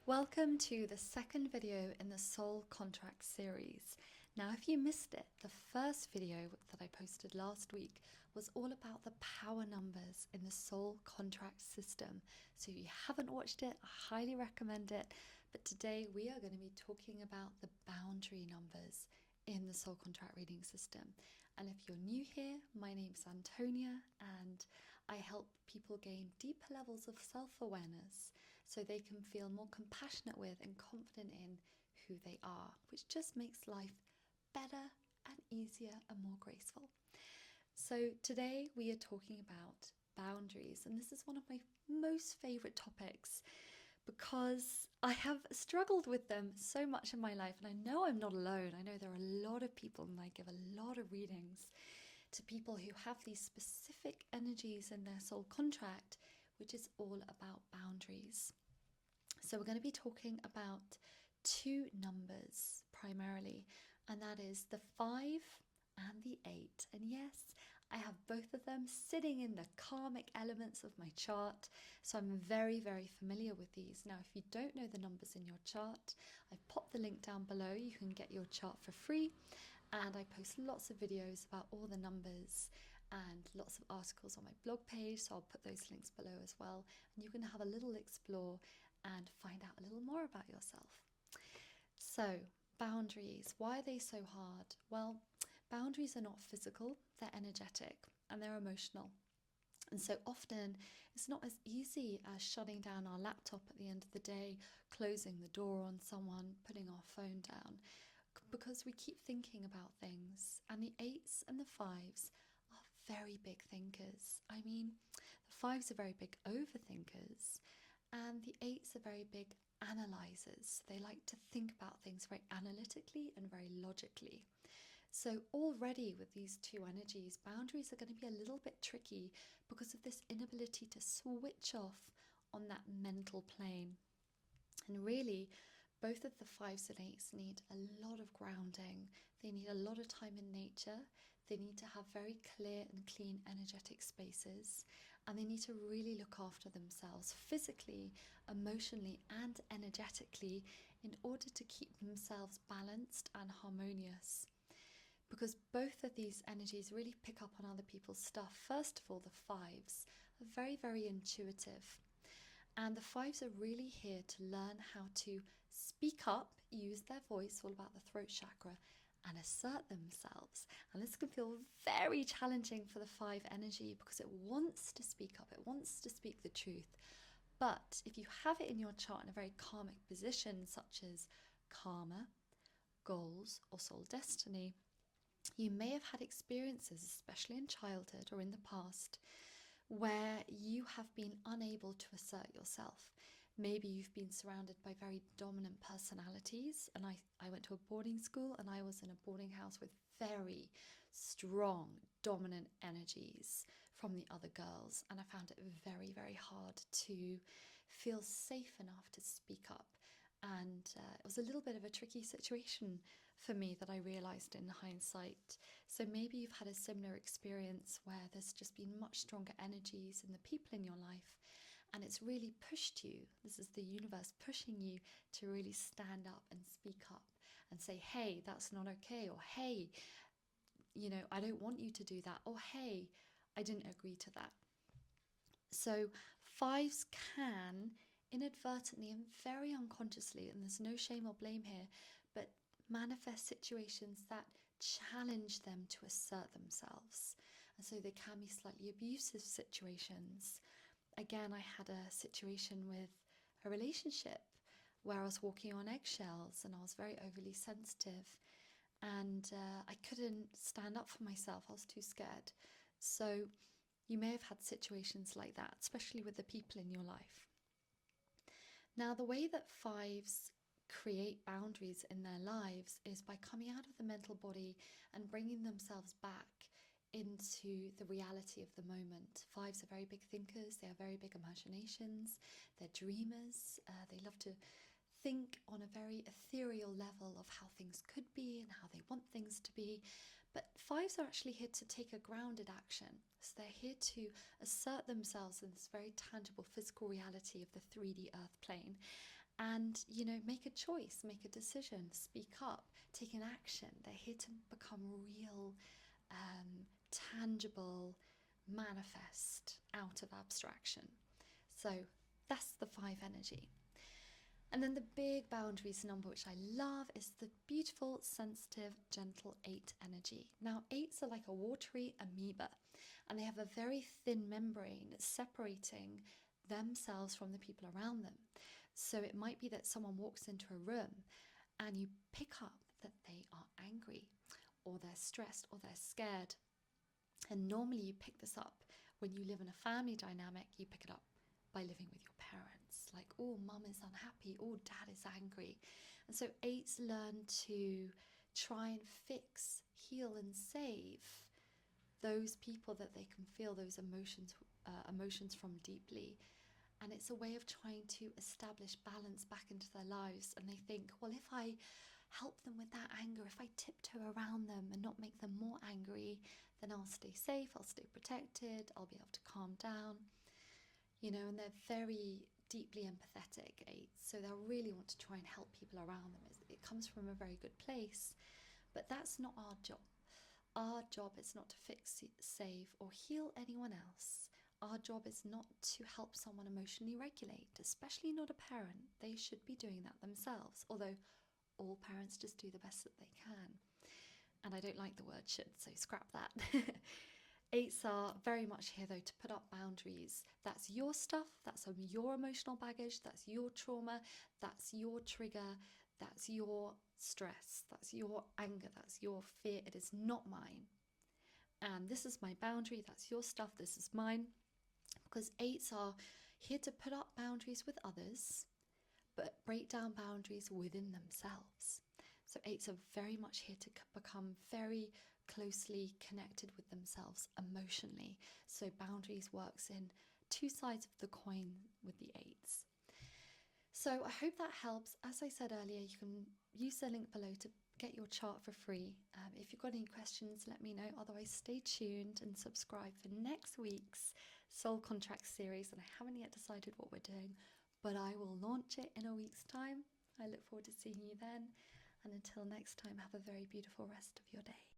Welcome to the second video in the Soul Contract series. Now, if you missed it, the first video that I posted last week was all about the power numbers in the Soul Contract system. So if you haven't watched it, I highly recommend it. But today we are going to be talking about the boundary numbers in the Soul Contract reading system. And if you're new here, my name's Antonia and I help people gain deeper levels of self-awareness so they can feel more compassionate with and confident in who they are, which just makes life better and easier and more graceful. So today we are talking about boundaries, and this is one of my most favorite topics because I have struggled with them so much in my life, and I know I'm not alone. I know there are a lot of people, and I give a lot of readings to people who have these specific energies in their soul contract, which is all about boundaries. So we're going to be talking about two numbers primarily, and that is the 5 and the 8. And yes, I have both of them sitting in the karmic elements of my chart, so I'm very, very familiar with these. Now, if you don't know the numbers in your chart, I've popped the link down below. You can get your chart for free, and I post lots of videos about all the numbers and lots of articles on my blog page, so I'll put those links below as well, and you can have a little explore and find out a little more about yourself. So, boundaries, why are they so hard? Well, boundaries are not physical, they're energetic and they're emotional. And so often it's not as easy as shutting down our laptop at the end of the day, closing the door on someone, putting our phone down, because we keep thinking about things. And the 8s and the 5s are very big thinkers. I mean, the 5s are very big overthinkers, and the 8s are very big analyzers. They like to think about things very analytically and very logically. So already with these two energies, boundaries are going to be a little bit tricky because of this inability to switch off on that mental plane. And really, both of the 5s and 8s need a lot of grounding. They need a lot of time in nature. They need to have very clear and clean energetic spaces. And they need to really look after themselves physically, emotionally, and energetically in order to keep themselves balanced and harmonious. Because both of these energies really pick up on other people's stuff. First of all, the 5s are very, very intuitive. And the 5s are really here to learn how to speak up, use their voice, all about the throat chakra, and assert themselves. And this can feel very challenging for the 5 energy because it wants to speak up, it wants to speak the truth. But if you have it in your chart in a very karmic position, such as karma, goals, or soul destiny, you may have had experiences, especially in childhood or in the past, where you have been unable to assert yourself. Maybe you've been surrounded by very dominant personalities, and I went to a boarding school and I was in a boarding house with very strong dominant energies from the other girls, and I found it very, very hard to feel safe enough to speak up. And it was a little bit of a tricky situation for me that I realised in hindsight. So maybe you've had a similar experience where there's just been much stronger energies in the people in your life, and it's really pushed you. This is the universe pushing you to really stand up and speak up and say, hey, that's not okay, or hey, I don't want you to do that, or hey, I didn't agree to that. So 5s can inadvertently and very unconsciously, and there's no shame or blame here, but manifest situations that challenge them to assert themselves. And so they can be slightly abusive situations. Again, I had a situation with a relationship where I was walking on eggshells and I was very overly sensitive, and I couldn't stand up for myself. I was too scared. So you may have had situations like that, especially with the people in your life. Now, the way that 5s create boundaries in their lives is by coming out of the mental body and bringing themselves back into the reality of the moment. 5s are very big thinkers, they have very big imaginations, they're dreamers, they love to think on a very ethereal level of how things could be and how they want things to be. But 5s are actually here to take a grounded action. So they're here to assert themselves in this very tangible physical reality of the 3D earth plane. and, make a choice, make a decision, speak up, take an action. They're here to become real, tangible, manifest out of abstraction. So that's the 5 energy. And then the big boundaries number, which I love, is the beautiful, sensitive, gentle 8 energy. Now, 8s are like a watery amoeba, and they have a very thin membrane separating themselves from the people around them. So it might be that someone walks into a room and you pick up that they are angry, or they're stressed, or they're scared. And normally you pick this up when you live in a family dynamic. You pick it up by living with your parents. Like, oh, mum is unhappy, oh, dad is angry. And so 8s learn to try and fix, heal and save those people that they can feel those emotions from deeply. And it's a way of trying to establish balance back into their lives. And they think, well, if I help them with that anger, if I tiptoe around them and not make them more angry, then I'll stay safe, I'll stay protected, I'll be able to calm down. And they're very deeply empathetic 8s, so they'll really want to try and help people around them. It comes from a very good place, but that's not our job. Our job is not to fix, save, or heal anyone else. Our job is not to help someone emotionally regulate, especially not a parent. They should be doing that themselves, although all parents just do the best that they can. And I don't like the word should, so scrap that. 8s are very much here, though, to put up boundaries. That's your stuff, that's your emotional baggage, that's your trauma, that's your trigger, that's your stress, that's your anger, that's your fear. It is not mine. And this is my boundary, that's your stuff, this is mine. Because 8s are here to put up boundaries with others, but break down boundaries within themselves. So 8s are very much here to become very closely connected with themselves emotionally. So boundaries works in 2 sides of the coin with the 8s. So I hope that helps. As I said earlier, you can use the link below to get your chart for free. If you've got any questions, let me know. Otherwise, stay tuned and subscribe for next week's Soul Contract series. And I haven't yet decided what we're doing, but I will launch it in a week's time. I look forward to seeing you then. And until next time, have a very beautiful rest of your day.